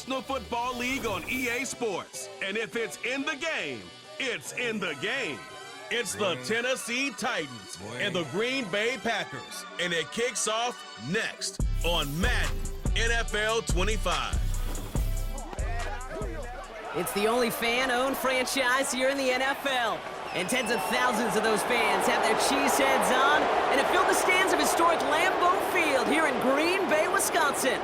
National Football League on EA Sports. And if it's in the game, it's in the game. It's the Tennessee Titans and the Green Bay Packers. And it kicks off next on Madden NFL 25. It's the only fan-owned franchise here in the NFL. And tens of thousands of those fans have their cheese heads on and have filled the stands of historic Lambeau Field here in Green Bay, Wisconsin.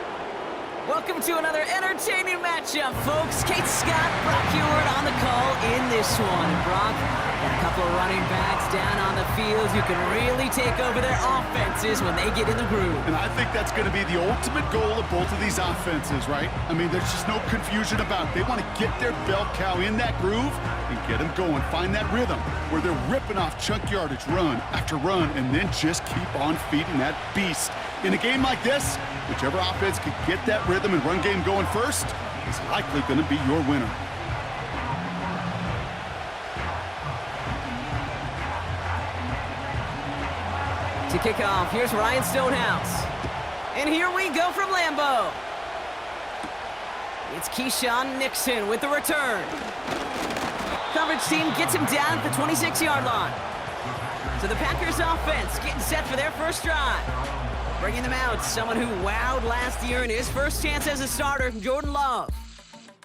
Welcome to another entertaining matchup, folks. Kate Scott, Brock Ewart on the call in this one. And Brock, got a couple of running backs down on the field who can really take over their offenses when they get in the groove. And I think that's going to be the ultimate goal of both of these offenses, right? I mean, there's just no confusion about it. They want to get their bell cow in that groove and get them going. Find that rhythm where they're ripping off chunk yardage, run after run, and then just keep on feeding that beast. In a game like this, whichever offense can get that rhythm and run game going first is likely going to be your winner. To kick off, here's Ryan Stonehouse. And here we go from Lambeau. It's Keyshawn Nixon with the return. Coverage team gets him down at the 26-yard line. So the Packers offense getting set for their first drive. Bringing them out, someone who wowed last year in his first chance as a starter, Jordan Love.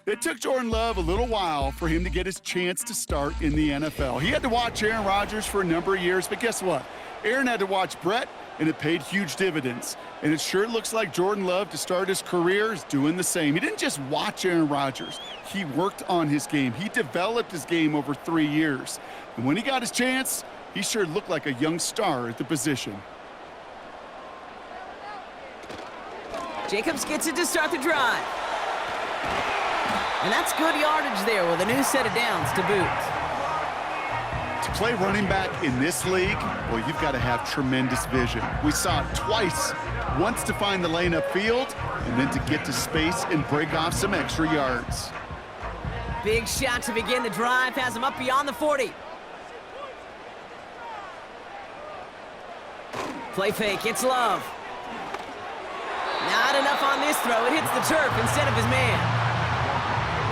It took Jordan Love a little while for him to get his chance to start in the NFL. He had to watch Aaron Rodgers for a number of years, but guess what? Aaron had to watch Brett, and it paid huge dividends. And it sure looks like Jordan Love, to start his career, is doing the same. He didn't just watch Aaron Rodgers. He worked on his game. He developed his game over 3 years. And when he got his chance, he sure looked like a young star at the position. Jacobs gets it to start the drive. And that's good yardage there with a new set of downs to boot. To play running back in this league, well, you've got to have tremendous vision. We saw it twice, once to find the lane upfield, and then to get to space and break off some extra yards. Big shot to begin the drive, has him up beyond the 40. Play fake, it's Love. Not enough on this throw, it hits the turf instead of his man.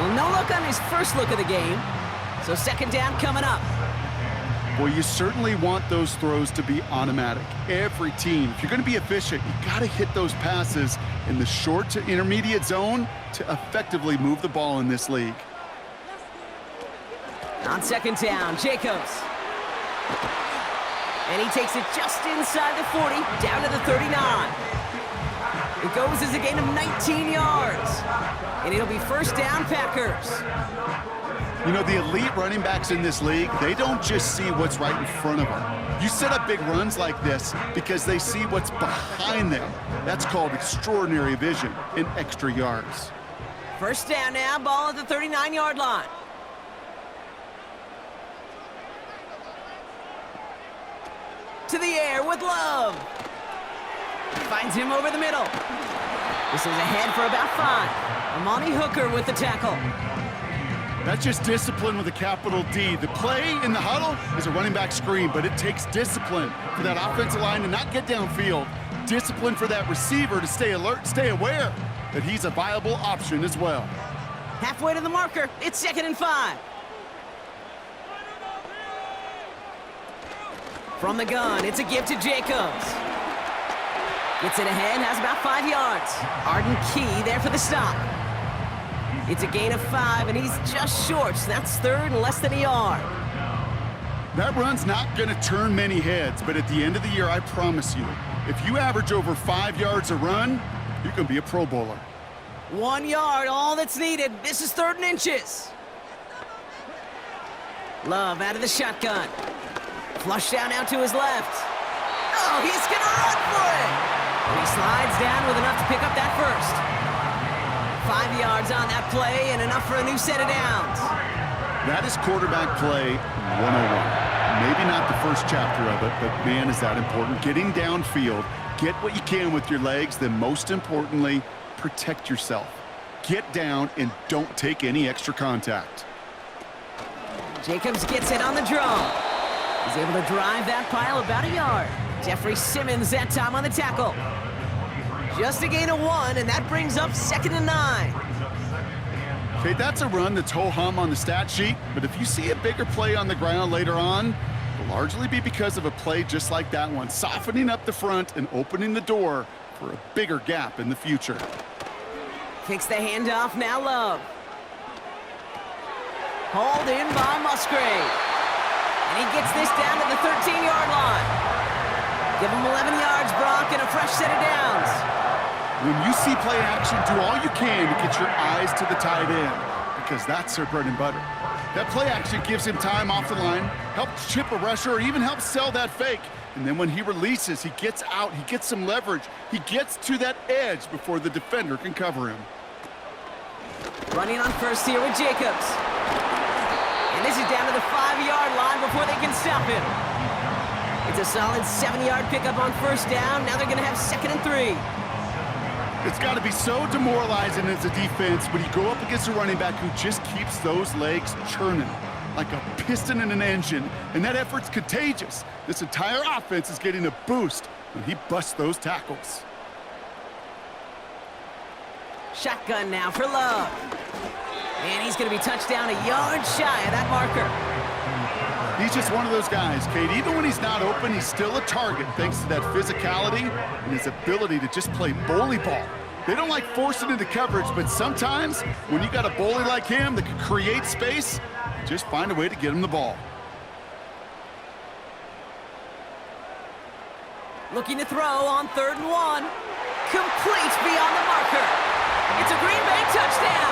Well, no luck on his first look of the game, so second down coming up. Well, you certainly want those throws to be automatic. Every team, if you're going to be efficient, you got to hit those passes in the short to intermediate zone to effectively move the ball in this league. On second down, Jacobs. And he takes it just inside the 40, down to the 39. It goes as a gain of 19 yards. And it'll be first down, Packers. You know, the elite running backs in this league, they don't just see what's right in front of them. You set up big runs like this because they see what's behind them. That's called extraordinary vision and extra yards. First down now, ball at the 39-yard line. To the air with Love. Finds him over the middle. This is ahead for about 5. Amani Hooker with the tackle. That's just discipline with a capital D. The play in the huddle is a running back screen, but it takes discipline for that offensive line to not get downfield. Discipline for that receiver to stay alert, stay aware that he's a viable option as well. Halfway to the marker, it's second and 5. From the gun, it's a give to Jacobs. Gets it ahead, has about 5 yards. Arden Key there for the stop. It's a gain of 5, and he's just short. So that's third and less than a yard. That run's not going to turn many heads, but at the end of the year, I promise you, if you average over 5 yards a run, you can be a Pro Bowler. 1 yard, all that's needed. This is 3rd and inches. Love out of the shotgun. Flush down out to his left. Oh, he's going to run for it. And he slides down with enough to pick up that first. 5 yards on that play and enough for a new set of downs. That is quarterback play 101. Maybe not the first chapter of it, but man, is that important. Getting downfield, get what you can with your legs, then most importantly, protect yourself. Get down and don't take any extra contact. Jacobs gets it on the draw. He's able to drive that pile about a yard. Jeffrey Simmons that time on the tackle. Just a gain of 1, and that brings up 2nd and 9. Okay, that's a run that's ho-hum on the stat sheet, but if you see a bigger play on the ground later on, it'll largely be because of a play just like that one, softening up the front and opening the door for a bigger gap in the future. Kicks the handoff, now Love. Hauled in by Musgrave. And he gets this down to the 13-yard line. Give him 11 yards, Brock, and a fresh set of downs. When you see play action, do all you can to get your eyes to the tight end, because that's their bread and butter. That play action gives him time off the line, helps chip a rusher, or even helps sell that fake. And then when he releases, he gets out, he gets some leverage, he gets to that edge before the defender can cover him. Running on first here with Jacobs. And this is down to the 5-yard line before they can stop him. It's a solid 7-yard pickup on first down. Now they're going to have 2nd and 3. It's got to be so demoralizing as a defense when you go up against a running back who just keeps those legs churning like a piston in an engine, and that effort's contagious. This entire offense is getting a boost when he busts those tackles. Shotgun now for Love. And he's going to be touched down a yard shy of that marker. He's just one of those guys, Kate. Even when he's not open, he's still a target thanks to that physicality and his ability to just play bully ball. They don't like forcing into coverage, but sometimes when you got a bully like him that can create space, just find a way to get him the ball. Looking to throw on 3rd and 1. Complete beyond the marker. It's a Green Bay touchdown.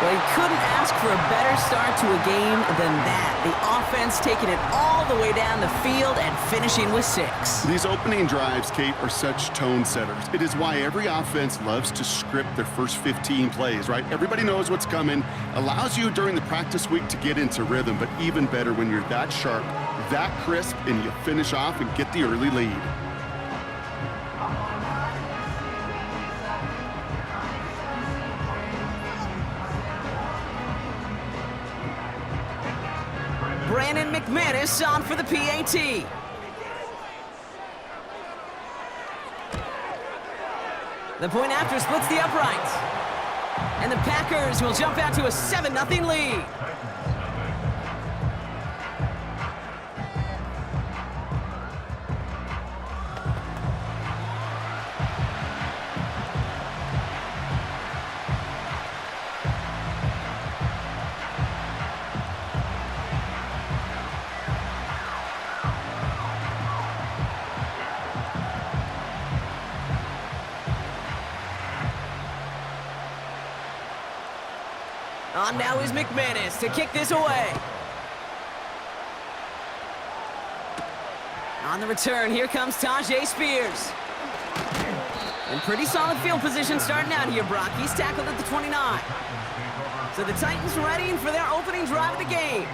Well, you couldn't ask for a better start to a game than that. The offense taking it all the way down the field and finishing with 6. These opening drives, Kate, are such tone setters. It is why every offense loves to script their first 15 plays, right? Everybody knows what's coming, allows you during the practice week to get into rhythm, but even better when you're that sharp, that crisp, and you finish off and get the early lead. Brandon McManus on for the PAT. The point after splits the uprights. And the Packers will jump out to a 7-0 lead. On now is McManus to kick this away. On the return, here comes Tajay Spears. And pretty solid field position starting out here, Brock. He's tackled at the 29. So the Titans ready for their opening drive of the game.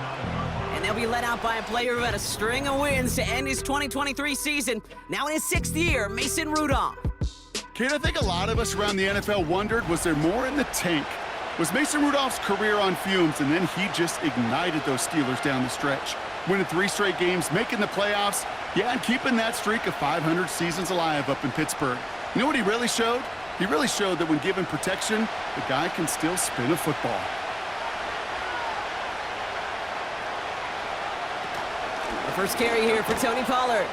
And they'll be led out by a player who had a string of wins to end his 2023 season. Now in his 6th year, Mason Rudolph. Kate, I think a lot of us around the NFL wondered, was there more in the tank? Was Mason Rudolph's career on fumes, and then he just ignited those Steelers down the stretch, winning 3 straight games, making the playoffs, yeah, and keeping that streak of 500 seasons alive up in Pittsburgh. You know what he really showed? He really showed that when given protection, the guy can still spin a football. The first carry here for Tony Pollard.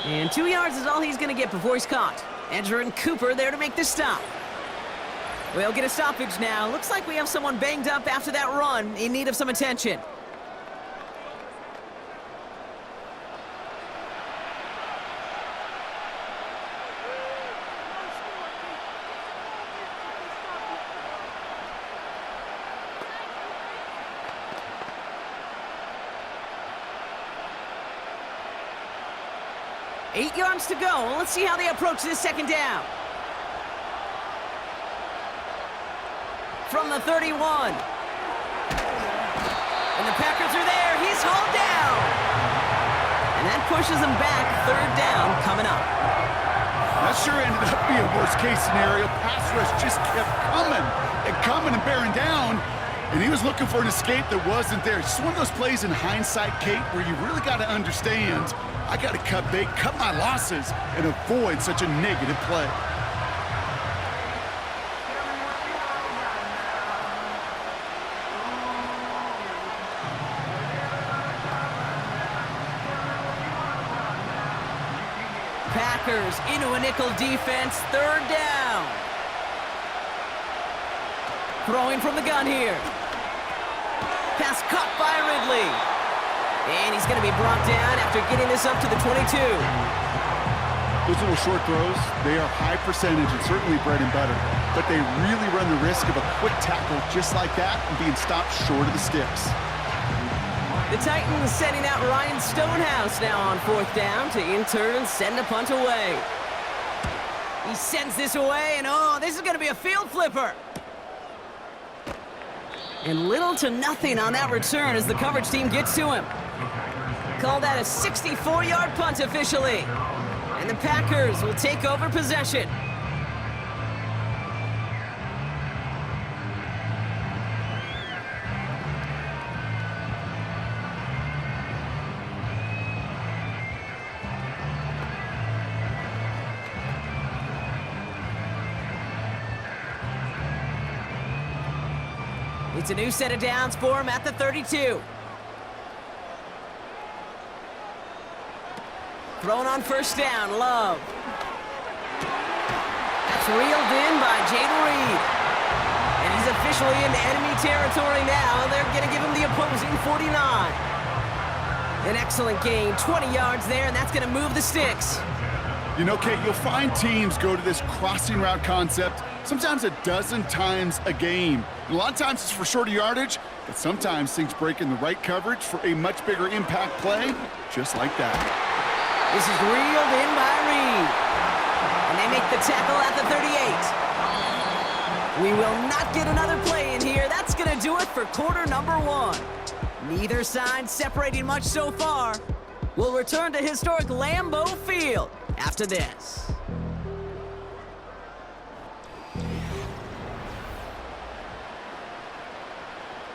And 2 yards is all he's going to get before he's caught. Edgerrin Cooper there to make the stop. We'll get a stoppage now. Looks like we have someone banged up after that run, in need of some attention. Eight yards to go. Let's see how they approach this 2nd down. From the 31. And the Packers are there. He's hauled down. And that pushes them back. 3rd down coming up. That sure ended up being a worst-case scenario. Pass rush just kept coming and bearing down. And he was looking for an escape that wasn't there. It's just one of those plays in hindsight, Kate, where you really got to understand, I got to cut bait, cut my losses, and avoid such a negative play. Packers into a nickel defense, third down. Throwing from the gun here. Pass caught by Ridley. And he's going to be brought down after getting this up to the 22. Those little short throws, they are high percentage and certainly bread and butter. But they really run the risk of a quick tackle just like that and being stopped short of the sticks. The Titans sending out Ryan Stonehouse now on fourth down to in turn send a punt away. He sends this away, and oh, this is going to be a field flipper. And little to nothing on that return as the coverage team gets to him. Call that a 64-yard punt officially. And the Packers will take over possession. It's a new set of downs for him at the 32. Thrown on first down, Love. That's reeled in by Yori. And he's officially in enemy territory now. They're going to give him the opposing 49. An excellent gain, 20 yards there, and that's going to move the sticks. You know, Kate, you'll find teams go to this crossing route concept sometimes a dozen times a game. And a lot of times it's for shorter yardage, but sometimes things break in the right coverage for a much bigger impact play, just like that. This is reeled in by Reed. And they make the tackle at the 38. We will not get another play in here. That's going to do it for quarter number one. Neither side separating much so far. We'll return to historic Lambeau Field after this.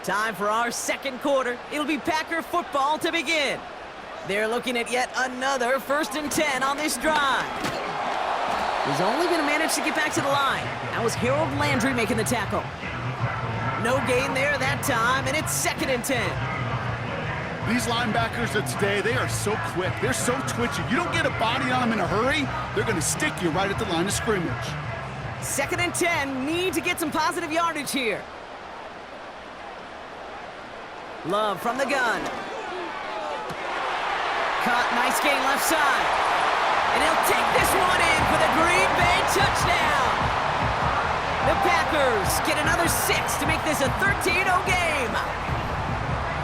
Time for our second quarter. It'll be Packer football to begin. They're looking at yet another 1st and 10 on this drive. He's only going to manage to get back to the line. That was Harold Landry making the tackle. No gain there that time, and it's 2nd and 10. These linebackers of today, they are so quick. They're so twitchy. You don't get a body on them in a hurry, they're going to stick you right at the line of scrimmage. 2nd and 10, need to get some positive yardage here. Love from the gun. Caught, nice gain left side. And he'll take this one in for the Green Bay touchdown. The Packers get another 6 to make this a 13-0 game.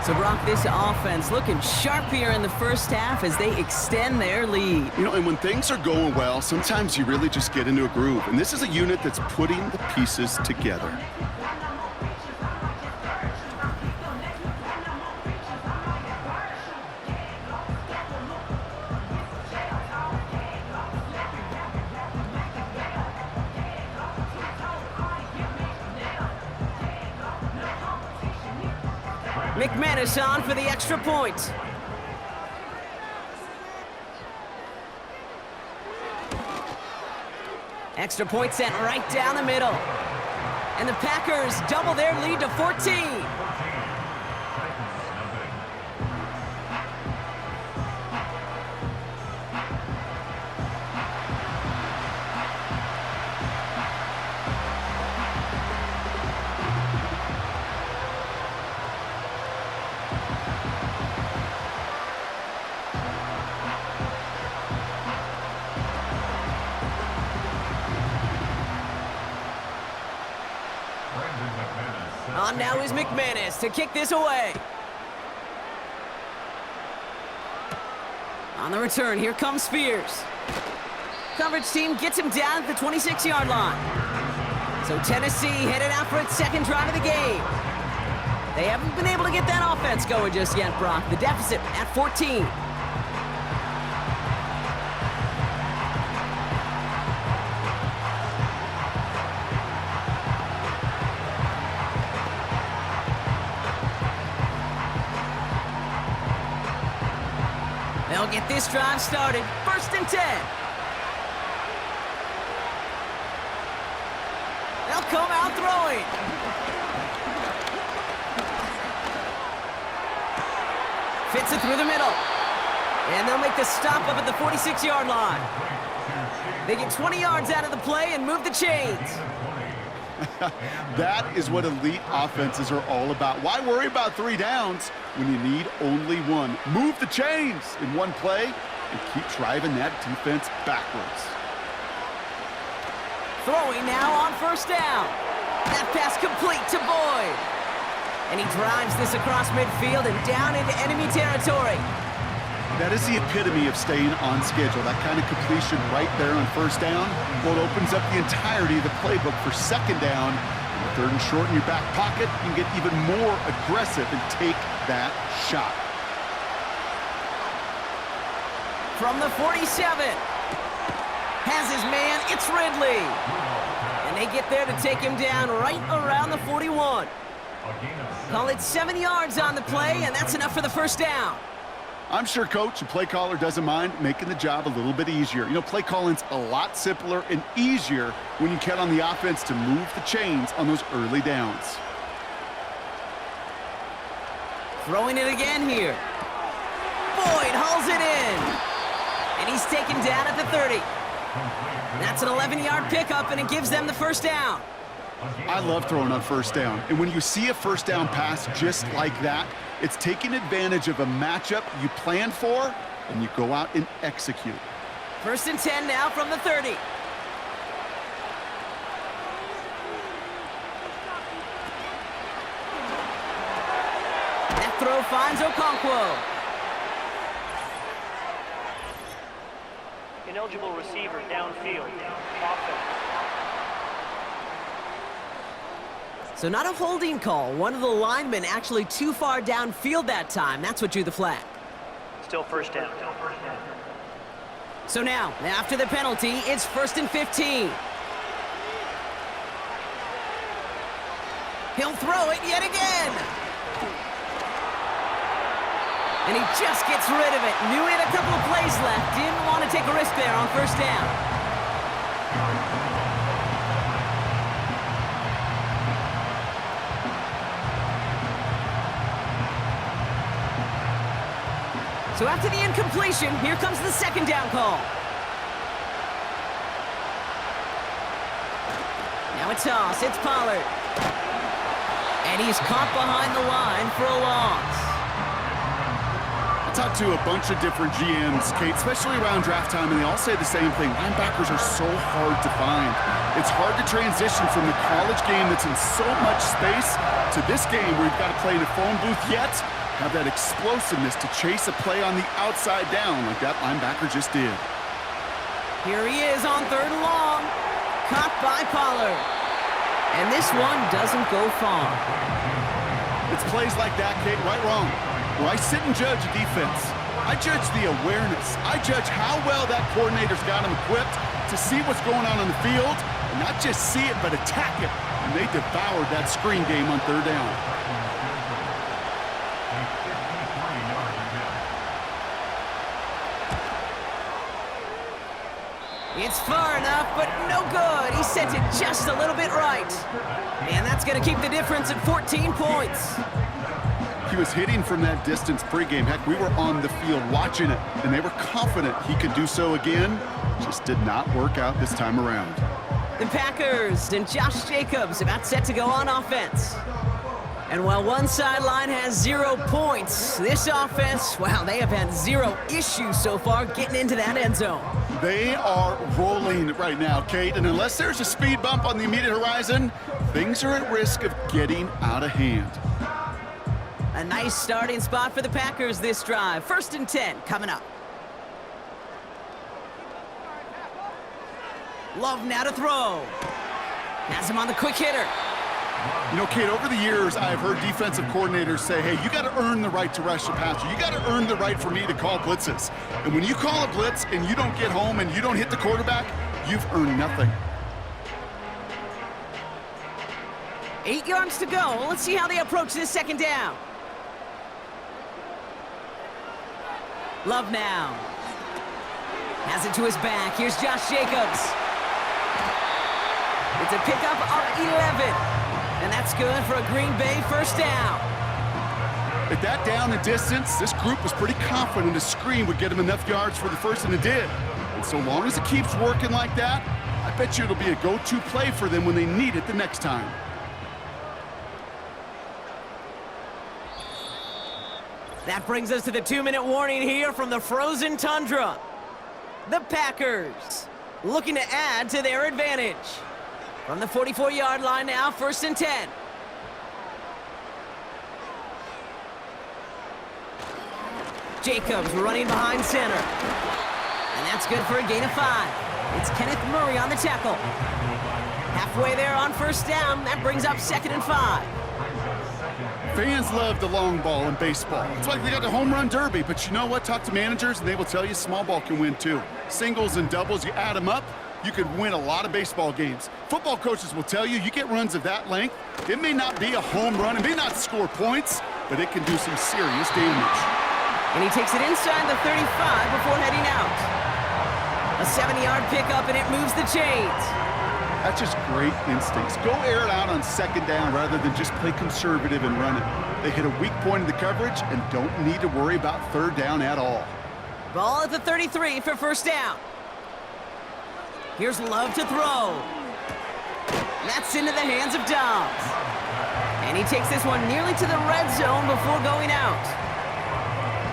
So, Brock, this offense looking sharp here in the first half as they extend their lead. You know, and when things are going well, sometimes you really just get into a groove. And this is a unit that's putting the pieces together. McManus on for the extra point. Extra point sent right down the middle. And the Packers double their lead to 14. On now is McManus to kick this away. On the return, here comes Spears. Coverage team gets him down at the 26-yard line. So Tennessee headed out for its second drive of the game. They haven't been able to get that offense going just yet, Brock. The deficit at 14. They'll get this drive started. 1st and 10. They'll come out throwing. Fits it through the middle. And they'll make the stop up at the 46-yard line. They get 20 yards out of the play and move the chains. That is what elite offenses are all about. Why worry about 3 downs when you need only 1? Move the chains in one play and keep driving that defense backwards. Throwing now on first down. That pass complete to Boyd. And he drives this across midfield and down into enemy territory. That is the epitome of staying on schedule. That kind of completion right there on first down. Well, it opens up the entirety of the playbook for second down. Third and short in your back pocket, you can get even more aggressive and take that shot. From the 47. Has his man, it's Ridley. And they get there to take him down right around the 41. Call it 7 yards on the play, and that's enough for the first down. I'm sure coach and play caller doesn't mind making the job a little bit easier. You know, play calling's a lot simpler and easier when you count on the offense to move the chains on those early downs. Throwing it again here. Boyd hauls it in. And he's taken down at the 30. That's an 11-yard pickup, and it gives them the first down. I love throwing on first down. And when you see a first down pass just like that, it's taking advantage of a matchup you planned for, and you go out and execute. First and 10 now from the 30. That throw finds Okonkwo. Ineligible receiver downfield. Offense. So not a holding call. One of the linemen actually too far downfield that time. That's what drew the flag. Still first down. So now, after the penalty, it's first and 15. He'll throw it yet again. And he just gets rid of it. Knew he had a couple of plays left. Didn't want to take a risk there on first down. So after the incompletion, here comes the second down call. Now a toss, it's Pollard. And he's caught behind the line for a loss. I talked to a bunch of different GMs, Kate, especially around draft time, and they all say the same thing. Linebackers are so hard to find. It's hard to transition from the college game that's in so much space to this game where you've got to play in a phone booth yet have that explosiveness to chase a play on the outside down like that linebacker just did. Here he is on third and long. Caught by Pollard. And this one doesn't go far. It's plays like that, Kate, right wrong. Where I sit and judge a defense. I judge the awareness. I judge how well that coordinator's got him equipped to see what's going on the field, and not just see it, but attack it. And they devoured that screen game on third down. It's far enough, but no good. He sent it just a little bit right. And that's going to keep the difference at 14 points. He was hitting from that distance pregame. Heck, we were on the field watching it, and they were confident he could do so again. Just did not work out this time around. The Packers and Josh Jacobs about set to go on offense. And while one sideline has 0 points, this offense, well, they have had 0 issues so far getting into that end zone. They are rolling right now, Kate, and unless there's a speed bump on the immediate horizon, things are at risk of getting out of hand. A nice starting spot for the Packers this drive. First and 10 coming up. Love now to throw. Has him on the quick hitter. You know, Kate, over the years, I've heard defensive coordinators say, hey, you got to earn the right to rush the passer. You got to earn the right for me to call blitzes. And when you call a blitz and you don't get home and you don't hit the quarterback, you've earned nothing. 8 yards to go. Let's see how they approach this second down. Love now. Has it to his back. Here's Josh Jacobs. It's a pickup of 11. And that's good for a Green Bay first down. At that down and distance, this group was pretty confident a screen would get him enough yards for the first, and it did. And so long as it keeps working like that, I bet you it'll be a go-to play for them when they need it the next time. That brings us to the 2-minute warning here from the frozen tundra. The Packers looking to add to their advantage. From the 44-yard line now, 1st and 10. Jacobs running behind center. And that's good for a gain of 5. It's Kenneth Murray on the tackle. Halfway there on 1st down. That brings up 2nd and 5. Fans love the long ball in baseball. It's like they got the home run derby, but you know what? Talk to managers and they will tell you small ball can win too. Singles and doubles, you add them up, you could win a lot of baseball games. Football coaches will tell you, you get runs of that length, it may not be a home run, it may not score points, but it can do some serious damage. And he takes it inside the 35 before heading out. A 70-yard pickup, and it moves the chains. That's just great instincts. Go air it out on 2nd down rather than just play conservative and run it. They hit a weak point in the coverage and don't need to worry about 3rd down at all. Ball at the 33 for 1st down. Here's Love to throw. That's into the hands of Dobbs. And he takes this one nearly to the red zone before going out.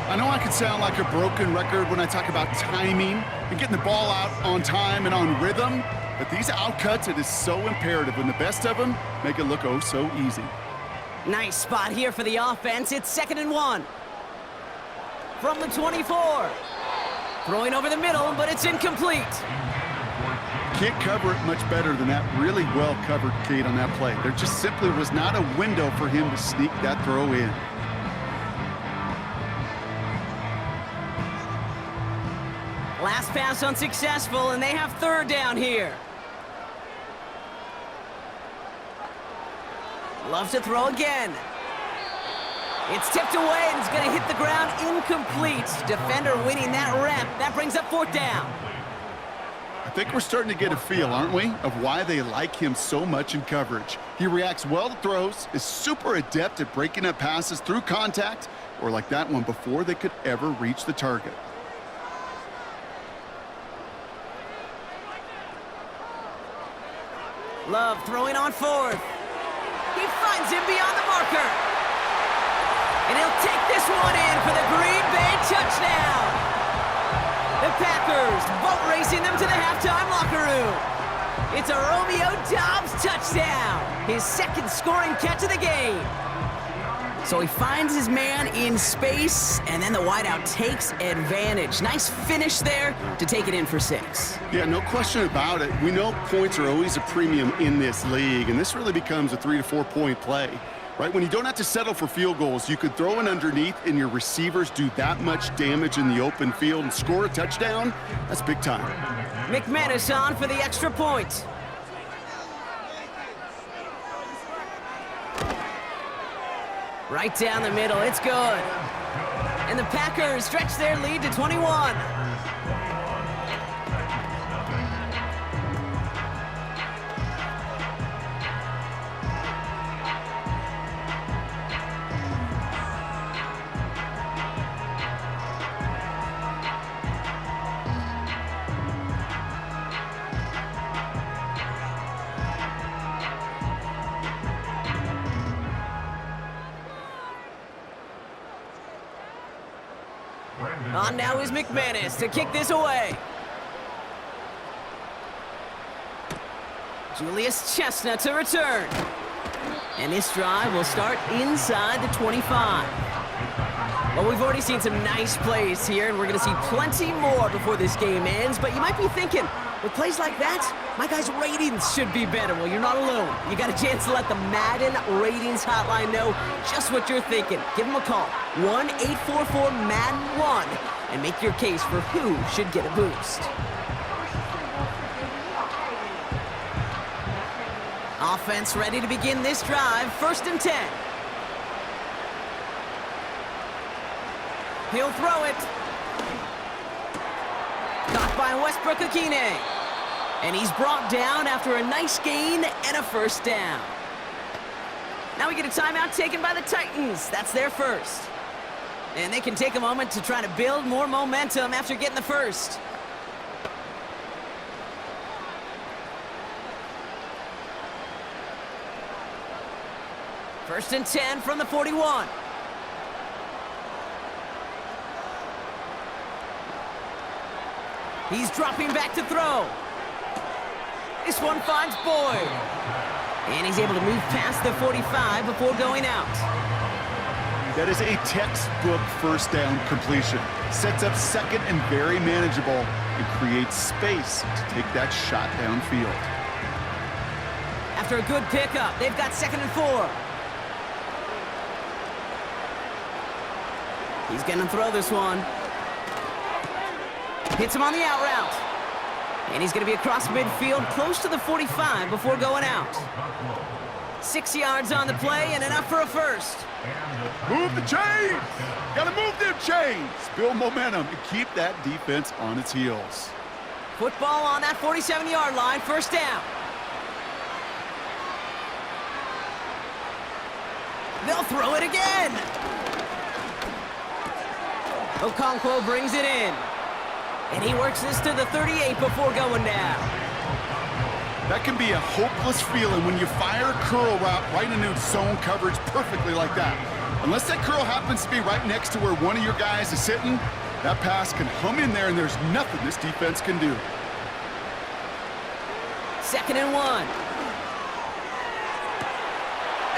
I know I can sound like a broken record when I talk about timing and getting the ball out on time and on rhythm, but these outcuts, it is so imperative, and the best of them make it look oh so easy. Nice spot here for the offense. It's 2nd and 1. From the 24. Throwing over the middle, but it's incomplete. Can't cover it much better than that really well-covered Kate on that play. There just simply was not a window for him to sneak that throw in. Last pass unsuccessful, and they have 3rd down here. Love to throw again. It's tipped away, and it's going to hit the ground incomplete. Defender winning that rep. That brings up 4th down. I think we're starting to get a feel, aren't we, of why they like him so much in coverage. He reacts well to throws, is super adept at breaking up passes through contact, or like that one before they could ever reach the target. Love throwing on 4th. He finds him beyond the marker. And he'll take this one in for the Green Bay touchdown. The Packers boat racing them to the halftime locker room. It's a Romeo Dobbs touchdown. His 2nd scoring catch of the game. So he finds his man in space, and then the wideout takes advantage. Nice finish there to take it in for 6. Yeah, no question about it. We know points are always a premium in this league, and this really becomes a 3 to 4 point play, right? When you don't have to settle for field goals, you could throw it underneath and your receivers do that much damage in the open field and score a touchdown. That's big time. McManus on for the extra point. Right down the middle, it's good. And the Packers stretch their lead to 21. On now is McManus to kick this away. Julius Chestnut to return. And this drive will start inside the 25. Well, we've already seen some nice plays here, and we're going to see plenty more before this game ends. But you might be thinking, with plays like that, my guys' ratings should be better. Well, you're not alone. You got a chance to let the Madden ratings hotline know just what you're thinking. Give them a call, 1-844-MADDEN-1, and make your case for who should get a boost. Offense ready to begin this drive, 1st and 10. He'll throw it. Caught by Westbrook-Ikhine. And he's brought down after a nice gain and a 1st down. Now we get a timeout taken by the Titans. That's their first. And they can take a moment to try to build more momentum after getting the first. First and 10 from the 41. He's dropping back to throw. This one finds Boyd. And he's able to move past the 45 before going out. That is a textbook first down completion. Sets up second and very manageable and creates space to take that shot downfield. After a good pickup, they've got 2nd and 4. He's going to throw this one. Hits him on the out route. And he's going to be across midfield, close to the 45 before going out. 6 yards on the play and enough for a first. Move the chains! Gotta move them chains! Build momentum and keep that defense on its heels. Football on that 47-yard line, first down. They'll throw it again. Okonkwo brings it in. And he works this to the 38 before going down. That can be a hopeless feeling when you fire a curl route right into zone coverage perfectly like that. Unless that curl happens to be right next to where one of your guys is sitting, that pass can hum in there and there's nothing this defense can do. 2nd and 1.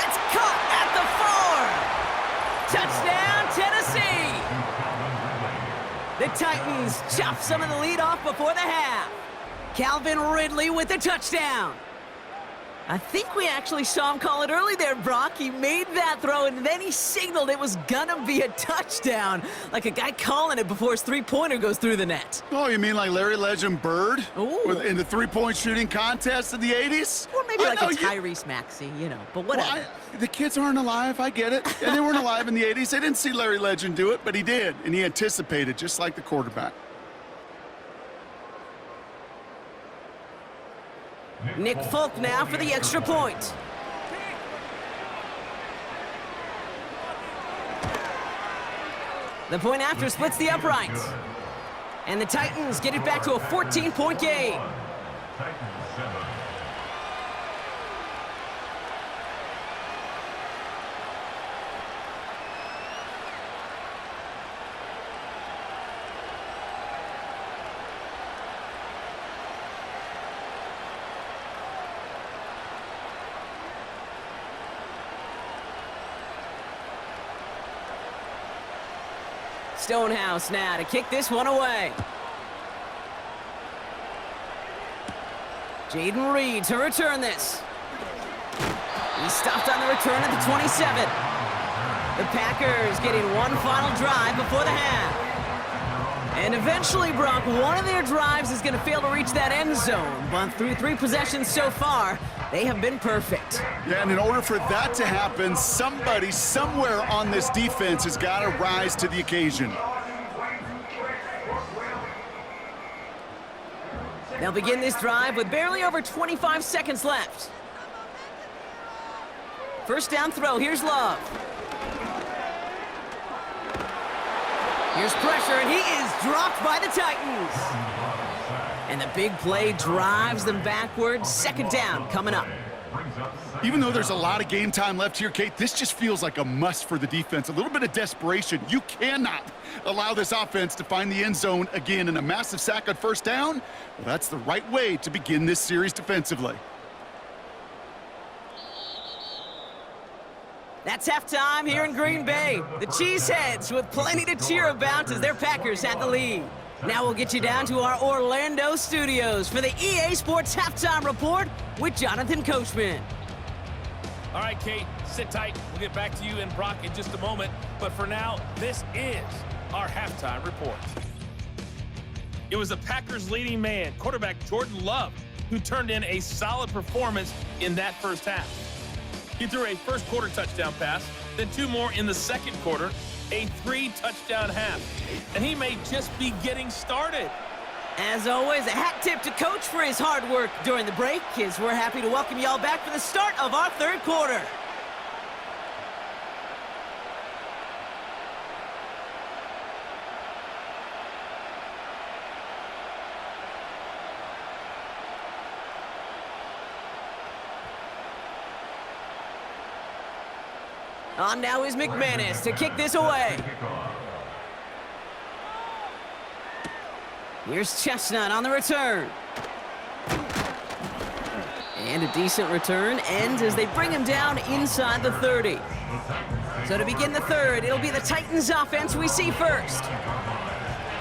That's caught at the 4. Touchdown, Tennessee. The Titans chop some of the lead off before the half. Calvin Ridley with the touchdown. I think we actually saw him call it early there, Brock. He made that throw, and then he signaled it was gonna be a touchdown, like a guy calling it before his three-pointer goes through the net. Oh, you mean like Larry Legend Bird? Ooh. In the three-point shooting contest in the 80s? Or maybe like a Tyrese Maxey, you know, but whatever. Well, the kids aren't alive, I get it. And they weren't alive in the 80s. They didn't see Larry Legend do it, but he did, and he anticipated, just like the quarterback. Nick Folk now for the extra point. The point after splits the uprights. And the Titans get it back to a 14-point game. Stonehouse now to kick this one away. Jaden Reed to return this. He stopped on the return at the 27. The Packers getting one final drive before the half. And eventually, Brock, one of their drives is going to fail to reach that end zone. But through 3 possessions so far, they have been perfect. Yeah, and in order for that to happen, somebody somewhere on this defense has got to rise to the occasion. They'll begin this drive with barely over 25 seconds left. First down throw, here's Love. Here's pressure, and he is dropped by the Titans. And the big play drives them backwards. Second down coming up. Even though there's a lot of game time left here, Kate, this just feels like a must for the defense. A little bit of desperation. You cannot allow this offense to find the end zone again, in a massive sack on first down. Well, that's the right way to begin this series defensively. That's halftime here in Green Bay. The Cheeseheads with plenty to cheer about as their Packers have the lead. Now we'll get you down to our Orlando studios for the EA Sports Halftime Report with Jonathan Coachman. All right, Kate, sit tight. We'll get back to you and Brock in just a moment. But for now, this is our halftime report. It was the Packers' leading man, quarterback Jordan Love, who turned in a solid performance in that first half. He threw a first-quarter touchdown pass, then 2 more in the second quarter, a 3-touchdown half. And he may just be getting started. As always, a hat tip to Coach for his hard work during the break, as we're happy to welcome y'all back for the start of our third quarter. On now is McManus to kick this away. Here's Chestnut on the return. And a decent return ends as they bring him down inside the 30. So to begin the third, it'll be the Titans offense we see first.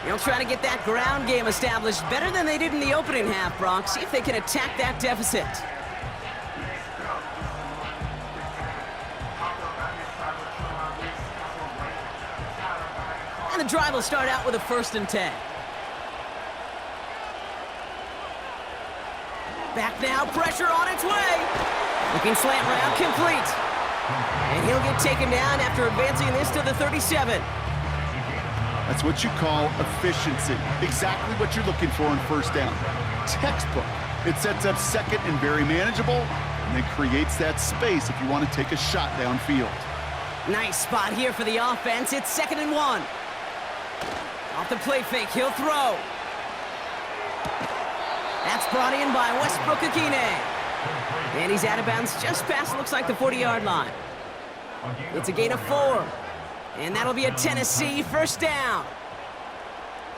They'll try to get that ground game established better than they did in the opening half, Brock. See if they can attack that deficit. And the drive will start out with a 1st and 10. Back now, pressure on its way. Looking slant route, complete. And he'll get taken down after advancing this to the 37. That's what you call efficiency. Exactly what you're looking for in 1st down. Textbook. It sets up 2nd and very manageable, and then creates that space if you want to take a shot downfield. Nice spot here for the offense. It's 2nd and 1. Off the play fake, he'll throw. That's brought in by Westbrook Akine. And he's out of bounds just past, looks like, the 40-yard line. It's a gain of 4. And that'll be a Tennessee 1st down.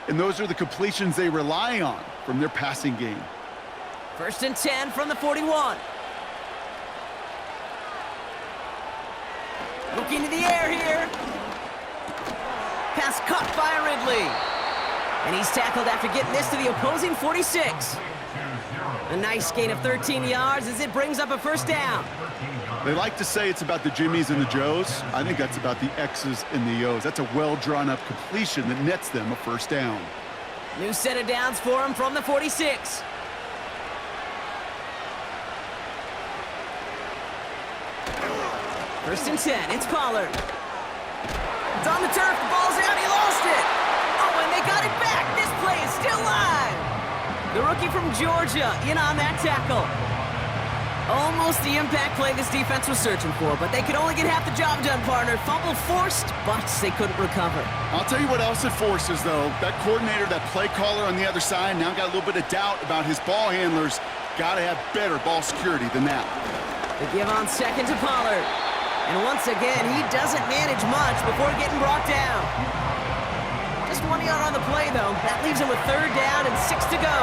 And those are the completions they rely on from their passing game. 1st and 10 from the 41. Looking to the air here. Pass caught by Ridley. And he's tackled after getting this to the opposing 46. A nice gain of 13 yards as it brings up a 1st down. They like to say it's about the Jimmies and the Joes. I think that's about the X's and the O's. That's a well-drawn-up completion that nets them a 1st down. New set of downs for him from the 46. First and 10, it's Pollard. It's on the turf, the ball's out, he lost it! Oh, and they got it back! This play is still live! The rookie from Georgia in on that tackle. Almost the impact play this defense was searching for, but they could only get half the job done, partner. Fumble forced, but they couldn't recover. I'll tell you what else it forces, though. That coordinator, that play caller on the other side, now got a little bit of doubt about his ball handlers. Got to have better ball security than that. The give on 2nd to Pollard. And once again, he doesn't manage much before getting brought down. Just 1 yard on the play, though. That leaves him with 3rd down and 6 to go.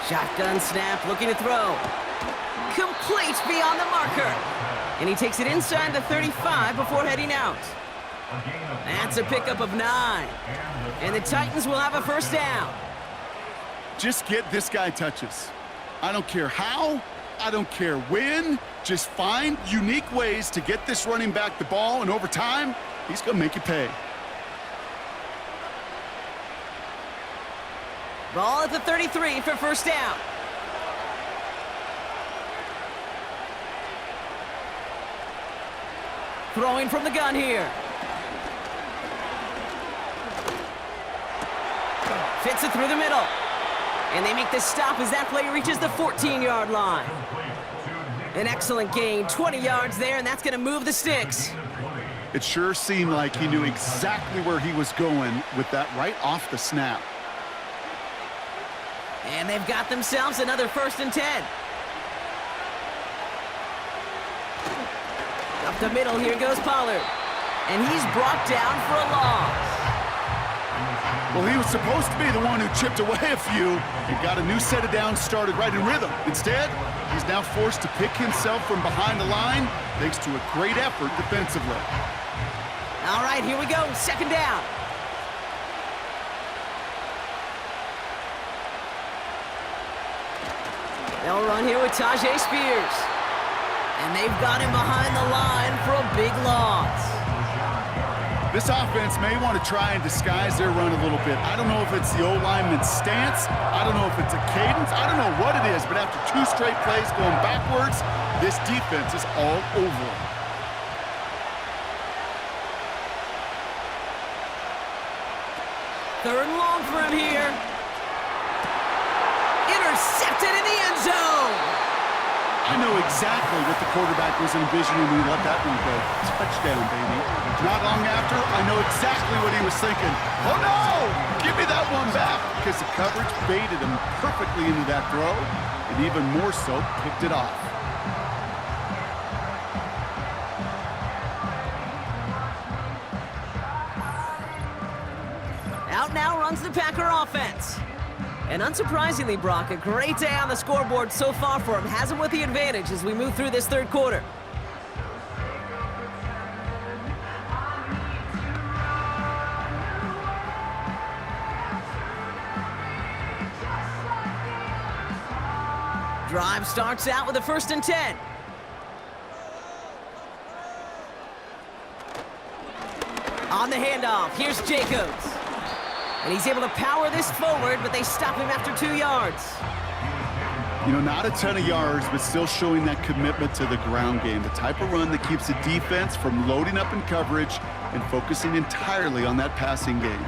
Shotgun snap, looking to throw. Complete beyond the marker. And he takes it inside the 35 before heading out. That's a pickup of 9. And the Titans will have a 1st down. Just get this guy touches. I don't care how, I don't care when. Just find unique ways to get this running back the ball, and over time, he's going to make you pay. Ball at the 33 for 1st down. Throwing from the gun here. Fits it through the middle. And they make the stop as that play reaches the 14-yard line. An excellent gain, 20 yards there, and that's going to move the sticks. It sure seemed like he knew exactly where he was going with that right off the snap. And they've got themselves another 1st and 10. Up the middle, here goes Pollard. And he's brought down for a loss. Well, he was supposed to be the one who chipped away a few and got a new set of downs started right in rhythm. Instead, he's now forced to pick himself from behind the line thanks to a great effort defensively. All right, here we go, 2nd down. They'll run here with Tajay Spears. And they've got him behind the line for a big loss. This offense may want to try and disguise their run a little bit. I don't know if it's the O-lineman's stance. I don't know if it's a cadence. I don't know what it is, but after 2 straight plays going backwards, this defense is all over them. Third and long for him here. Intercepted in the end zone. I know exactly what the quarterback was envisioning when he let that one go. Touchdown, baby. Not long after, I know exactly what he was thinking. Oh, no! Give me that one back! Because the coverage baited him perfectly into that throw, and even more so, picked it off. Out now runs the Packer offense. And unsurprisingly, Brock, a great day on the scoreboard so far for him. Has him with the advantage as we move through this third quarter. Drive starts out with a 1st and 10. On the handoff, here's Jacobs. And he's able to power this forward, but they stop him after 2 yards. You know, not a ton of yards, but still showing that commitment to the ground game. The type of run that keeps the defense from loading up in coverage and focusing entirely on that passing game.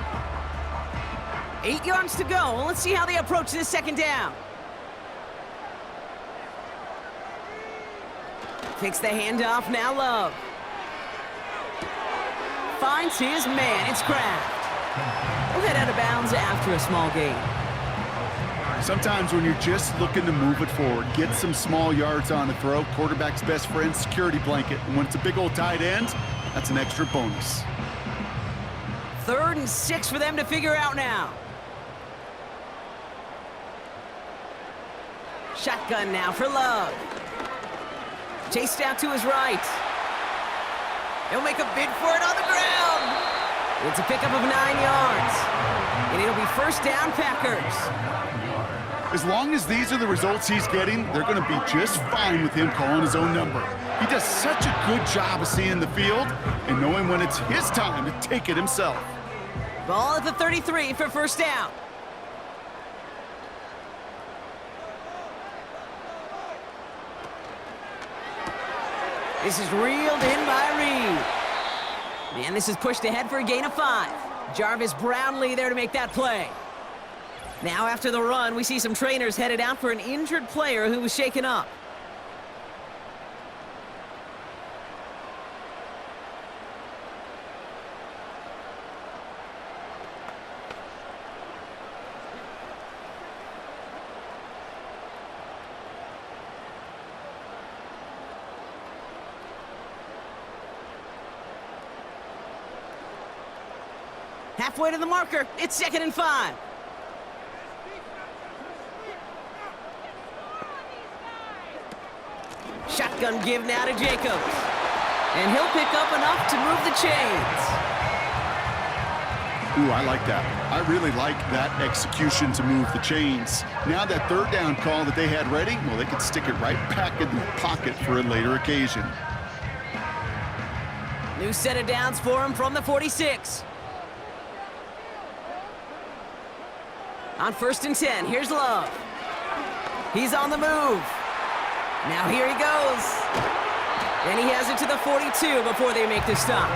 8 yards to go. Well, let's see how they approach this 2nd down. Takes the handoff, now Love. Finds his man, it's Kraft. We'll head out of bounds after a small gain. Sometimes when you're just looking to move it forward, get some small yards on the throw, quarterback's best friend, security blanket. And when it's a big old tight end, that's an extra bonus. 3rd and 6 for them to figure out now. Shotgun now for Love. Chased out to his right. He'll make a bid for it on the ground. It's a pickup of 9 yards. And it'll be 1st down, Packers. As long as these are the results he's getting, they're going to be just fine with him calling his own number. He does such a good job of seeing the field and knowing when it's his time to take it himself. Ball at the 33 for 1st down. This is reeled in by Reed. And this is pushed ahead for a gain of 5. Jarvis Brownlee there to make that play. Now after the run, we see some trainers headed out for an injured player who was shaken up. Halfway to the marker, it's 2nd and 5. Shotgun give now to Jacobs. And he'll pick up enough to move the chains. Ooh, I like that. I really like that execution to move the chains. Now that 3rd down call that they had ready, well, they could stick it right back in the pocket for a later occasion. New set of downs for him from the 46. On 1st and 10, here's Love. He's on the move. Now here he goes. And he has it to the 42 before they make the stop.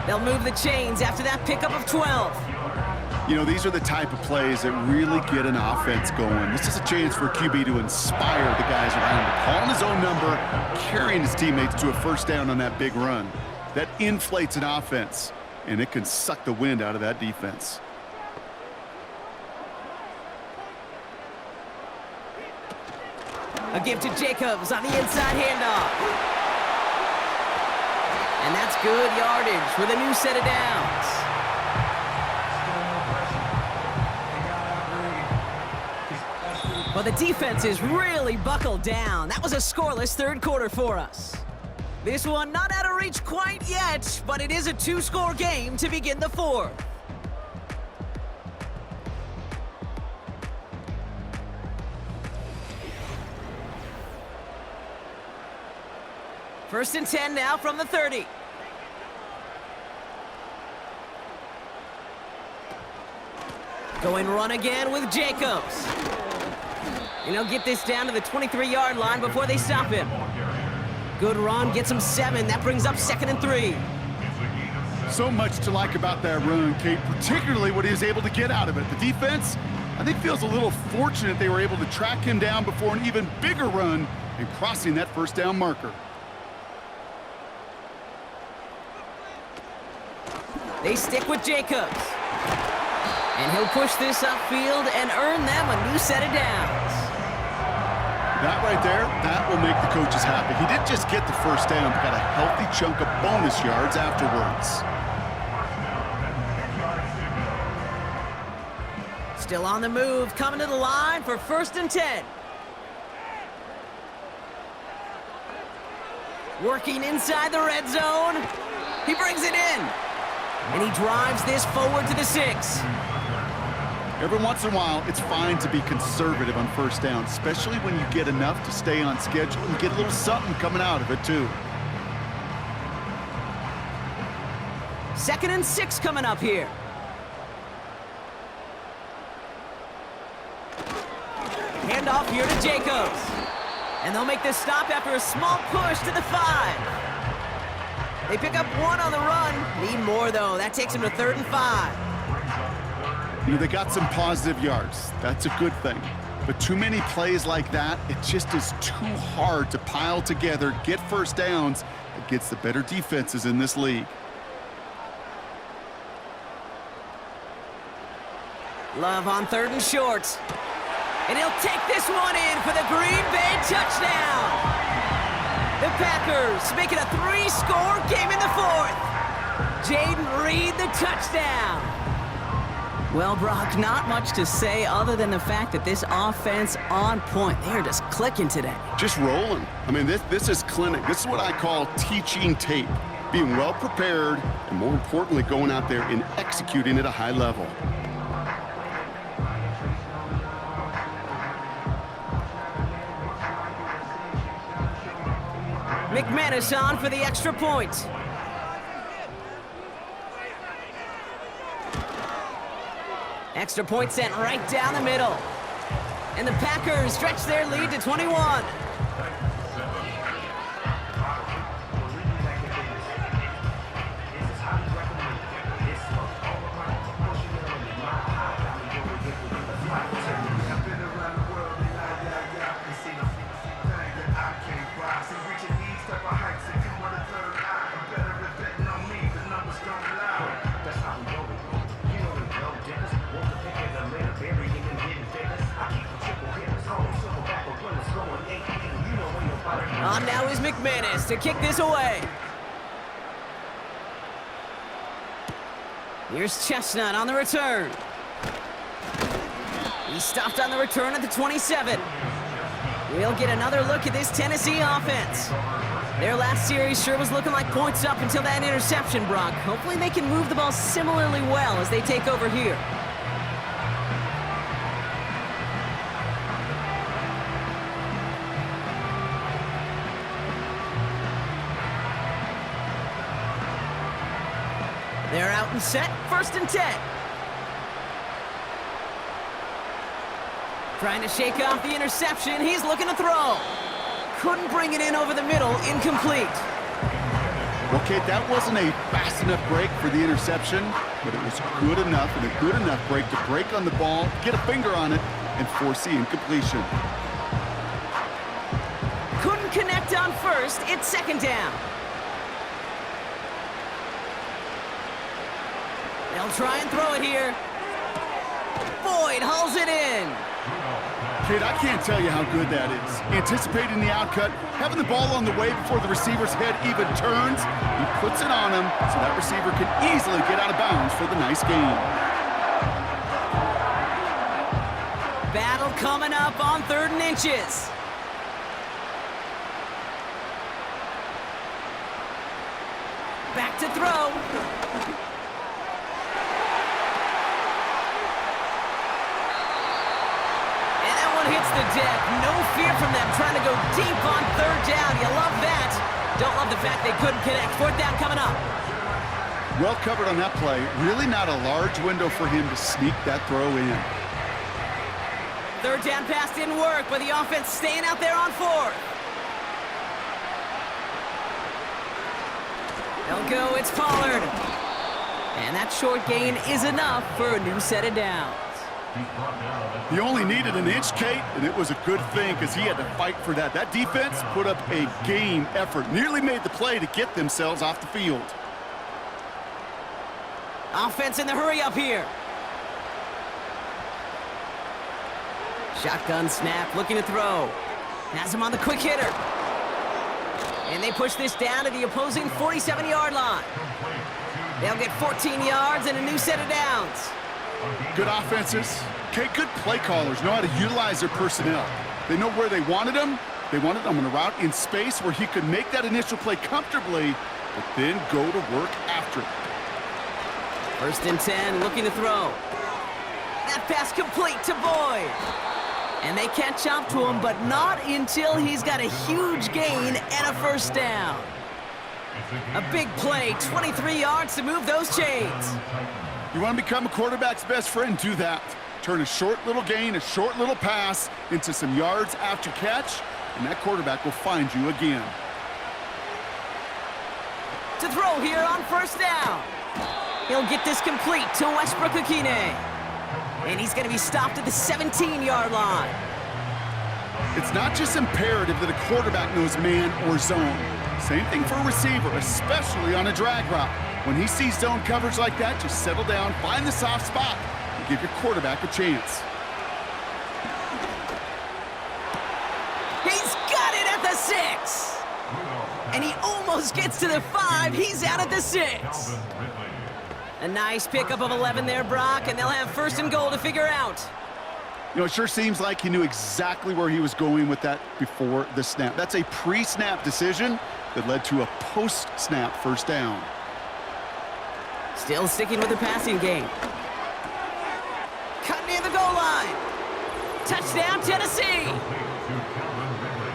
They'll move the chains after that pickup of 12. You know, these are the type of plays that really get an offense going. This is a chance for QB to inspire the guys around him. Calling his own number, carrying his teammates to a 1st down on that big run. That inflates an offense, and it can suck the wind out of that defense. A give to Jacobs on the inside handoff. And that's good yardage with a new set of downs. Well, the defense is really buckled down. That was a scoreless 3rd quarter for us. This one not out of reach quite yet, but it is a 2-score game to begin the 4th. First and 10 now from the 30. Going run again with Jacobs. And he'll get this down to the 23-yard line before they stop him. Good run, gets him 7. That brings up 2nd and 3. So much to like about that run, Kate, particularly what he was able to get out of it. The defense, I think, feels a little fortunate they were able to track him down before an even bigger run and crossing that first down marker. They stick with Jacobs. And he'll push this upfield and earn them a new set of downs. That right there, that will make the coaches happy. He didn't just get the first down, but got a healthy chunk of bonus yards afterwards. Still on the move, coming to the line for 1st and 10. Working inside the red zone. He brings it in. And he drives this forward to the 6. Every once in a while, it's fine to be conservative on first down, especially when you get enough to stay on schedule and get a little something coming out of it, too. 2nd and 6 coming up here. Handoff here to Jacobs. And they'll make this stop after a small push to the 5. They pick up 1 on the run. Need more, though. That takes them to 3rd and 5. You know, they got some positive yards. That's a good thing. But too many plays like that, it just is too hard to pile together, get first downs against the better defenses in this league. Love on 3rd and short. And he'll take this one in for the Green Bay touchdown. The Packers make it a 3-score game in the 4th. Jaden Reed, the touchdown. Well, Brock, not much to say other than the fact that this offense on point. They are just clicking today. Just rolling. I mean, this is clinic. This is what I call teaching tape. Being well prepared, and more importantly, going out there and executing at a high level. McManus on for the extra point. Extra point sent right down the middle. And the Packers stretch their lead to 21. On now is McManus to kick this away. Here's Chestnut on the return. He stopped on the return at the 27. We'll get another look at this Tennessee offense. Their last series sure was looking like points up until that interception, Brock. Hopefully they can move the ball similarly well as they take over here. They're out and set, 1st and 10. Trying to shake off the interception, he's looking to throw. Couldn't bring it in over the middle, incomplete. Well, Kate, that wasn't a fast enough break for the interception, but it was good enough and a good enough break to break on the ball, get a finger on it, and force the incompletion. Couldn't connect on 1st, it's 2nd down. They'll try and throw it here. Boyd hauls it in. Kate, I can't tell you how good that is. Anticipating the outcut, having the ball on the way before the receiver's head even turns. He puts it on him so that receiver can easily get out of bounds for the nice gain. Battle coming up on 3rd and inches. Back to throw. Hits the deck. No fear from them trying to go deep on 3rd down. You love that. Don't love the fact they couldn't connect. 4th down coming up. Well covered on that play. Really not a large window for him to sneak that throw in. 3rd down pass didn't work, but the offense staying out there on 4th. They'll go. It's Pollard. And that short gain is enough for a new set of downs. He only needed an inch, Kate, and it was a good thing because he had to fight for that. That defense put up a game effort, nearly made the play to get themselves off the field. Offense in the hurry up here. Shotgun snap, looking to throw. Has him on the quick hitter. And they push this down to the opposing 47-yard line. They'll get 14 yards and a new set of downs. Good offenses. Okay, good play callers know how to utilize their personnel. They know where they wanted him. They wanted him on a route in space where he could make that initial play comfortably, but then go to work after it. 1st and 10, looking to throw. That pass complete to Boyd. And they catch up to him, but not until he's got a huge gain and a 1st down. A big play, 23 yards to move those chains. You want to become a quarterback's best friend? Do that. Turn a short little gain, a short little pass into some yards after catch, and that quarterback will find you again. To throw here on 1st down. He'll get this complete to Westbrook-Akine. And he's going to be stopped at the 17-yard line. It's not just imperative that a quarterback knows man or zone. Same thing for a receiver, especially on a drag route. When he sees zone coverage like that, just settle down, find the soft spot, and give your quarterback a chance. He's got it at the 6. And he almost gets to the 5. He's out at the 6. A nice pickup of 11 there, Brock, and they'll have 1st and goal to figure out. You know, it sure seems like he knew exactly where he was going with that before the snap. That's a pre-snap decision that led to a post-snap 1st down. Still sticking with the passing game. Cut near the goal line. Touchdown, Tennessee.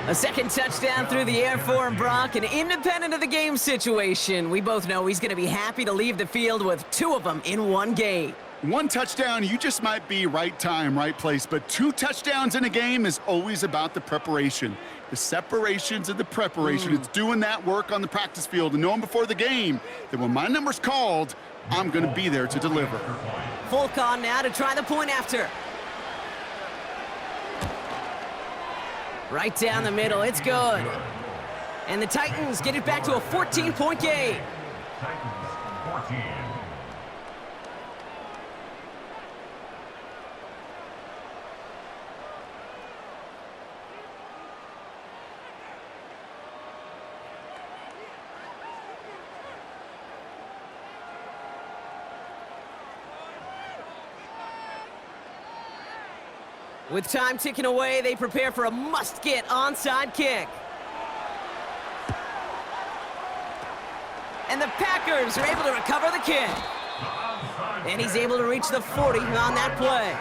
A 2nd touchdown through the air for him, Brock, and independent of the game situation, we both know he's going to be happy to leave the field with 2 of them in one game. 1 touchdown, you just might be right time, right place, but 2 touchdowns in a game is always about the preparation. The separations and the preparation. It's doing that work on the practice field and knowing before the game that when my number's called, I'm going to be there to deliver. Folk on now to try the point after. Right down the middle, it's good. And the Titans get it back to a 14-point game. Titans 14. With time ticking away, they prepare for a must-get onside kick. And the Packers are able to recover the kick. And he's able to reach the 40 on that play.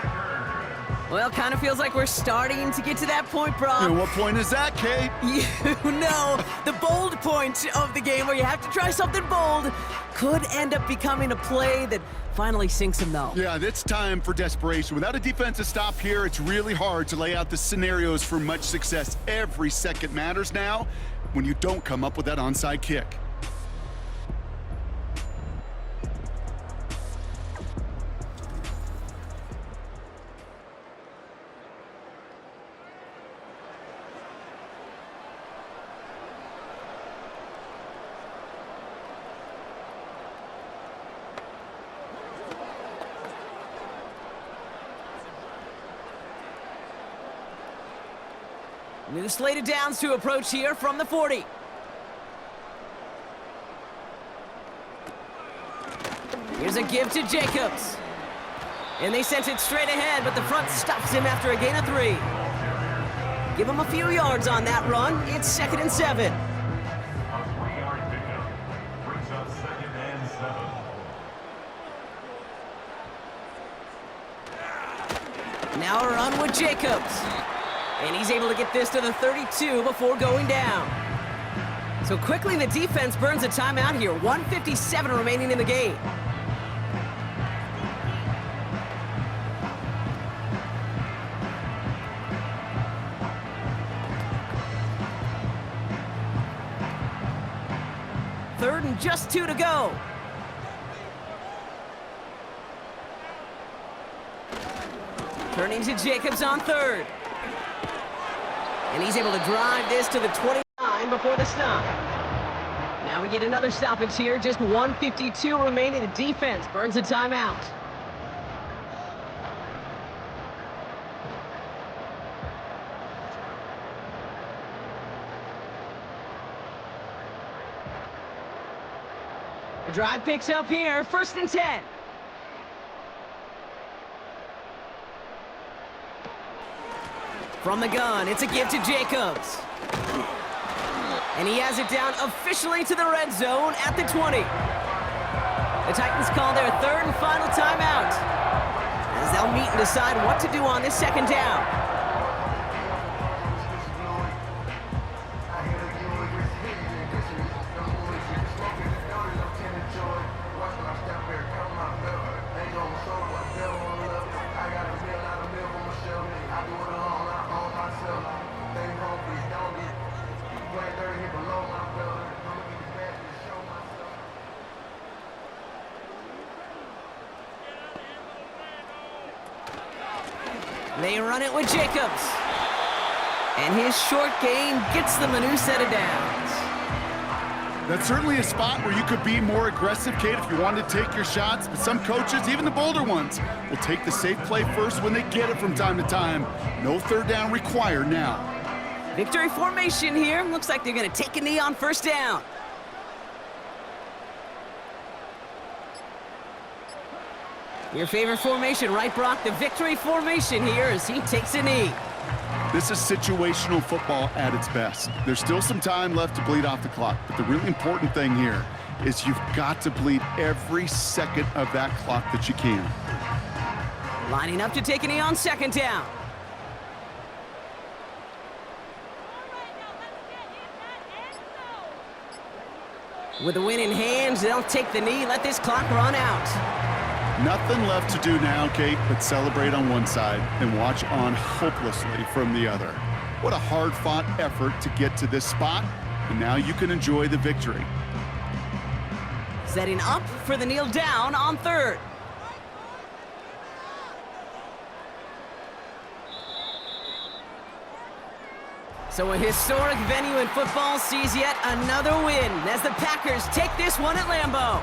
Well, kind of feels like we're starting to get to that point, Brock. And what point is that, Kate? You know, the bold point of the game where you have to try something bold could end up becoming a play that finally sinks him, though. Yeah, it's time for desperation. Without a defensive stop here, it's really hard to lay out the scenarios for much success. Every second matters now when you don't come up with that onside kick. New slate of downs to approach here from the 40. Here's a give to Jacobs. And they sent it straight ahead, but the front stops him after a gain of 3. Give him a few yards on that run. It's 2nd and 7. A 3-yard pickup brings up 2nd and 7. Now a run with Jacobs. And he's able to get this to the 32 before going down. So quickly the defense burns a timeout here. 1:57 remaining in the game. Third and just 2 to go. Turning to Jacobs on third. And he's able to drive this to the 29 before the stop. Now we get another stoppage here. Just 1:52 remaining. The defense burns a timeout. The drive picks up here. 1st and 10. From the gun, it's a give to Jacobs. And he has it down officially to the red zone at the 20. The Titans call their 3rd and final timeout, as they'll meet and decide what to do on this 2nd down. They run it with Jacobs. And his short gain gets them a new set of downs. That's certainly a spot where you could be more aggressive, Kate, if you wanted to take your shots. But some coaches, even the bolder ones, will take the safe play first when they get it from time to time. No 3rd down required now. Victory formation here. Looks like they're going to take a knee on 1st down. Your favorite formation, right, Brock? The victory formation here as he takes a knee. This is situational football at its best. There's still some time left to bleed off the clock, but the really important thing here is you've got to bleed every second of that clock that you can. Lining up to take a knee on 2nd down. With the win in hand, they'll take the knee, let this clock run out. Nothing left to do now, Kate, but celebrate on one side and watch on hopelessly from the other. What a hard-fought effort to get to this spot, and now you can enjoy the victory. Setting up for the kneel down on 3rd. So a historic venue in football sees yet another win as the Packers take this one at Lambeau.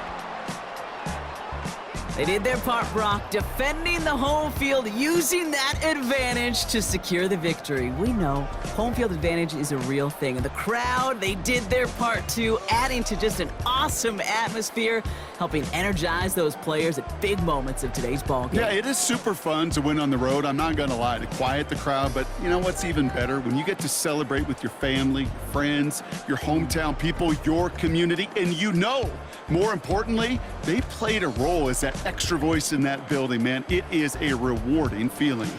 They did their part, Brock, defending the home field, using that advantage to secure the victory. We know home field advantage is a real thing. And the crowd, they did their part too, adding to just an awesome atmosphere, helping energize those players at big moments of today's ballgame. Yeah, it is super fun to win on the road. I'm not going to lie, to quiet the crowd. But you know what's even better? When you get to celebrate with your family, your friends, your hometown people, your community, and you know, more importantly, they played a role as that extra voice in that building, man. It is a rewarding feeling.